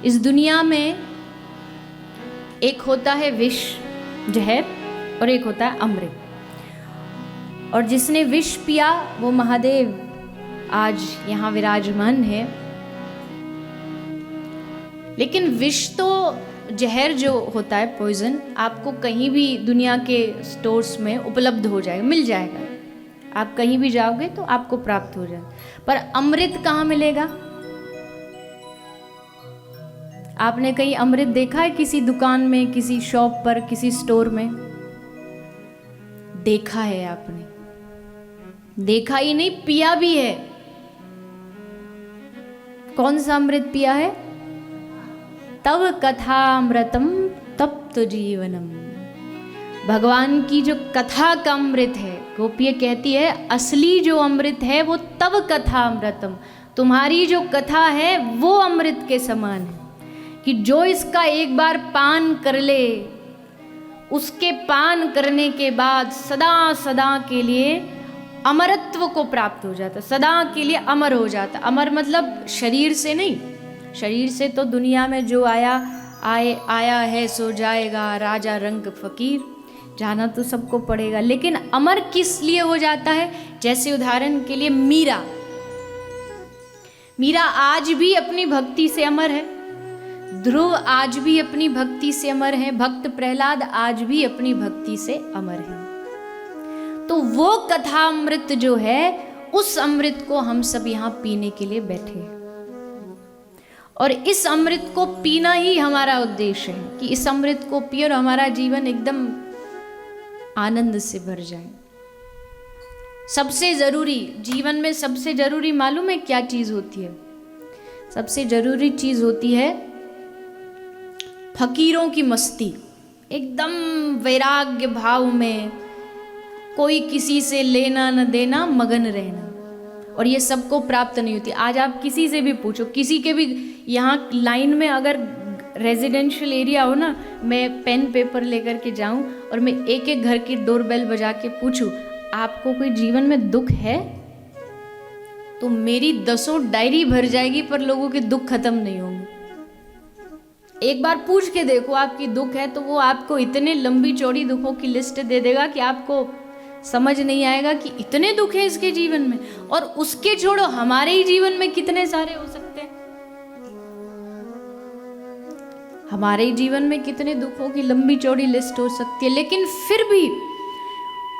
इस दुनिया में एक होता है विष, जहर, और एक होता है अमृत। और जिसने विष पिया वो महादेव आज यहाँ विराजमान है। लेकिन विष तो, जहर जो होता है पॉइजन, आपको कहीं भी दुनिया के स्टोर्स में उपलब्ध हो जाएगा, मिल जाएगा। आप कहीं भी जाओगे तो आपको प्राप्त हो जाएगा। पर अमृत कहाँ मिलेगा? आपने कहीं अमृत देखा है किसी दुकान में, किसी शॉप पर, किसी स्टोर में? देखा है आपने? देखा ही नहीं, पिया भी है। कौन सा अमृत पिया है? तव कथामृतम तप्त जीवनम। भगवान की जो कथा का अमृत है, गोपियाँ कहती है असली जो अमृत है वो तव कथामृतम, तुम्हारी जो कथा है वो अमृत के समान है। कि जो इसका एक बार पान कर ले, उसके पान करने के बाद सदा सदा के लिए अमरत्व को प्राप्त हो जाता, सदा के लिए अमर हो जाता। अमर मतलब शरीर से नहीं, शरीर से तो दुनिया में जो आया है सो जाएगा, राजा रंग फकीर, जाना तो सबको पड़ेगा। लेकिन अमर किस लिए हो जाता है? जैसे उदाहरण के लिए मीरा आज भी अपनी भक्ति से अमर है, ध्रुव आज भी अपनी भक्ति से अमर है, भक्त प्रहलाद आज भी अपनी भक्ति से अमर है। तो वो कथा अमृत जो है, उस अमृत को हम सब यहाँ पीने के लिए बैठे हैं। और इस अमृत को पीना ही हमारा उद्देश्य है कि इस अमृत को पिए और हमारा जीवन एकदम आनंद से भर जाए। सबसे जरूरी, जीवन में सबसे जरूरी मालूम है क्या चीज होती है? सबसे जरूरी चीज होती है फकीरों की मस्ती, एकदम वैराग्य भाव में, कोई किसी से लेना न देना, मगन रहना। और ये सबको प्राप्त नहीं होती। आज आप किसी से भी पूछो, किसी के भी यहाँ लाइन में अगर रेजिडेंशियल एरिया हो ना, मैं पेन पेपर लेकर के जाऊं और मैं एक एक घर की डोरबेल बजा के पूछूं आपको कोई जीवन में दुख है, तो मेरी 10 डायरी भर जाएगी पर लोगों के दुख खत्म नहीं होंगे। एक बार पूछ के देखो आपकी दुख है, तो वो आपको इतने लंबी चौड़ी दुखों की लिस्ट दे देगा कि आपको समझ नहीं आएगा कि इतने दुख है इसके जीवन में। और उसके छोड़ो, हमारे ही जीवन में कितने सारे हो सकते हैं। हमारे ही जीवन में कितने दुखों की लंबी चौड़ी लिस्ट हो सकती है। लेकिन फिर भी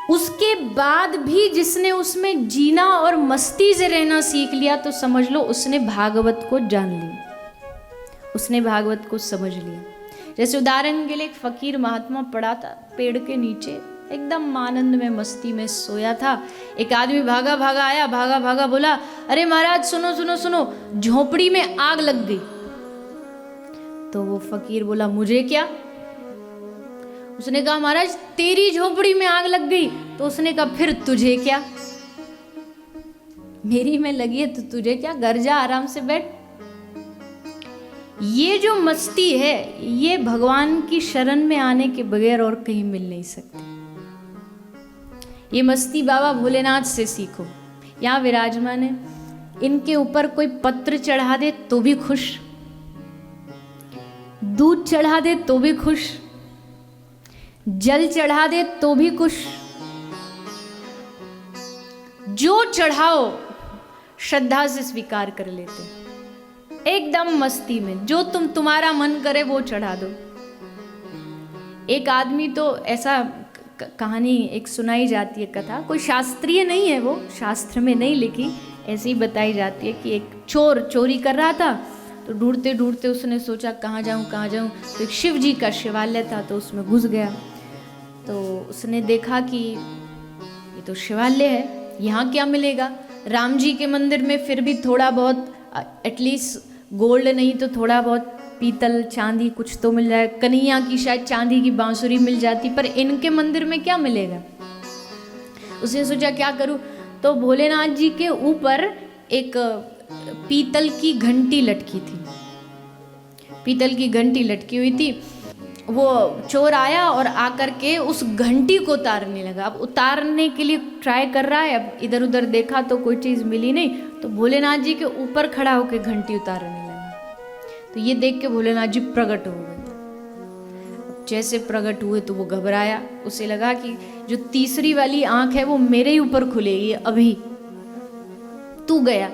उसके बाद भी जिसने उसमें जीना और मस्ती से रहना सीख लिया, तो समझ लो उसने भागवत को जान लिया, उसने भागवत को समझ लिया। जैसे उदाहरण के लिए एक फकीर महात्मा पड़ा था पेड़ के नीचे, एकदम आनंद में मस्ती में सोया था। एक आदमी भागा भागा आया, भागा भागा बोला, अरे महाराज सुनो सुनो सुनो, झोपड़ी में आग लग गई। तो वो फकीर बोला, मुझे क्या? उसने कहा, महाराज तेरी झोपड़ी में आग लग गई। तो उसने कहा, फिर तुझे क्या? मेरी में लगी है तो तुझे क्या, घर जा आराम से बैठ। ये जो मस्ती है, ये भगवान की शरण में आने के बगैर और कहीं मिल नहीं सकती। ये मस्ती बाबा भोलेनाथ से सीखो, यहाँ विराजमान है। इनके ऊपर कोई पत्र चढ़ा दे तो भी खुश, दूध चढ़ा दे तो भी खुश, जल चढ़ा दे तो भी खुश। जो चढ़ाओ श्रद्धा से स्वीकार कर लेते हैं, एकदम मस्ती में। जो तुम्हारा मन करे वो चढ़ा दो। एक आदमी तो ऐसा, कहानी एक सुनाई जाती है, कथा कोई शास्त्रीय नहीं है, वो शास्त्र में नहीं लिखी, ऐसी ही बताई जाती है कि एक चोर चोरी कर रहा था। तो ढूंढते ढूंढते उसने सोचा कहाँ जाऊँ कहाँ जाऊँ। तो एक शिव जी का शिवालय था, तो उसमें घुस गया। तो उसने देखा कि ये तो शिवालय है, यहाँ क्या मिलेगा? राम जी के मंदिर में फिर भी थोड़ा बहुत, एटलीस्ट गोल्ड नहीं तो थोड़ा बहुत पीतल चांदी कुछ तो मिल जाए। कन्हैया की शायद चांदी की बांसुरी मिल जाती, पर इनके मंदिर में क्या मिलेगा? उसने सोचा क्या करूं। तो भोलेनाथ जी के ऊपर एक पीतल की घंटी लटकी थी, पीतल की घंटी लटकी हुई थी। वो चोर आया और आकर के उस घंटी को उतारने लगा। अब उतारने के लिए ट्राई कर रहा है, अब इधर उधर देखा तो कोई चीज़ मिली नहीं। तो भोलेनाथ जी के ऊपर खड़ा होकर घंटी उतारने लगा। तो तो ये देख के भोलेनाथ जी प्रकट हो गए। जैसे प्रकट हुए तो वो घबराया, उसे लगा कि जो तीसरी वाली आंख है वो मेरे ही ऊपर खुलेगी अभी, तू गया।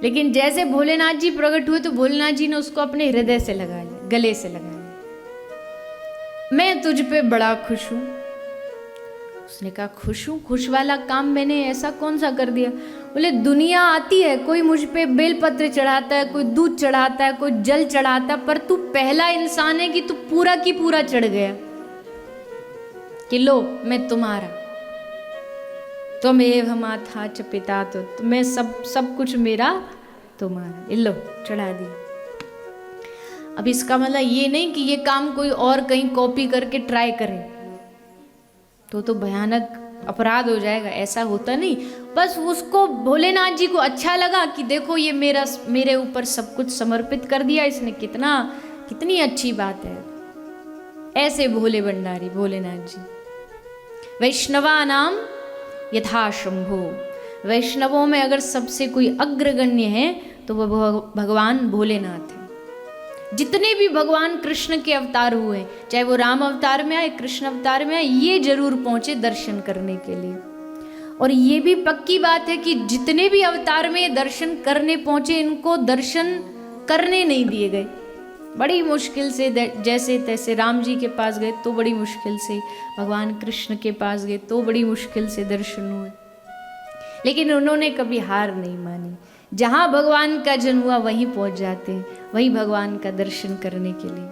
लेकिन जैसे भोलेनाथ जी प्रकट हुए तो भोलेनाथ जी ने उसको अपने हृदय से लगा लिया, गले से लगा लिया। मैं तुझ पे बड़ा खुश हूं। उसने कहा खुश हूं? खुश वाला काम मैंने ऐसा कौन सा कर दिया? बोले दुनिया आती है, कोई मुझ पे बेलपत्र चढ़ाता है, कोई दूध चढ़ाता है, कोई जल चढ़ाता है, पर तू पहला इंसान है कि तू पूरा की पूरा चढ़ गया कि लो मैं तुम्हारा, त्वमेव माता च पिता, तो मैं सब कुछ मेरा तुम्हारा, लो चढ़ा दी। अब इसका मतलब ये नहीं कि ये काम कोई और कहीं कॉपी करके ट्राई करे, तो भयानक अपराध हो जाएगा, ऐसा होता नहीं। बस उसको भोलेनाथ जी को अच्छा लगा कि देखो ये मेरे ऊपर सब कुछ समर्पित कर दिया इसने, कितनी अच्छी बात है। ऐसे भोले भंडारी भोलेनाथ जी। वैष्णवा नाम यथा शंभो, वैष्णवों में अगर सबसे कोई अग्रगण्य है तो वह भगवान भोलेनाथ है। जितने भी भगवान कृष्ण के अवतार हुए, चाहे वो राम अवतार में आए, कृष्ण अवतार में आए, ये जरूर पहुंचे दर्शन करने के लिए। और ये भी पक्की बात है कि जितने भी अवतार में दर्शन करने पहुंचे, इनको दर्शन करने नहीं दिए गए। बड़ी मुश्किल से, जैसे तैसे राम जी के पास गए तो बड़ी मुश्किल से, भगवान कृष्ण के पास गए तो बड़ी मुश्किल से दर्शन हुए, लेकिन उन्होंने कभी हार नहीं मानी। जहाँ भगवान का जन्म हुआ वहीं पहुंच जाते हैं, वहीं भगवान का दर्शन करने के लिए।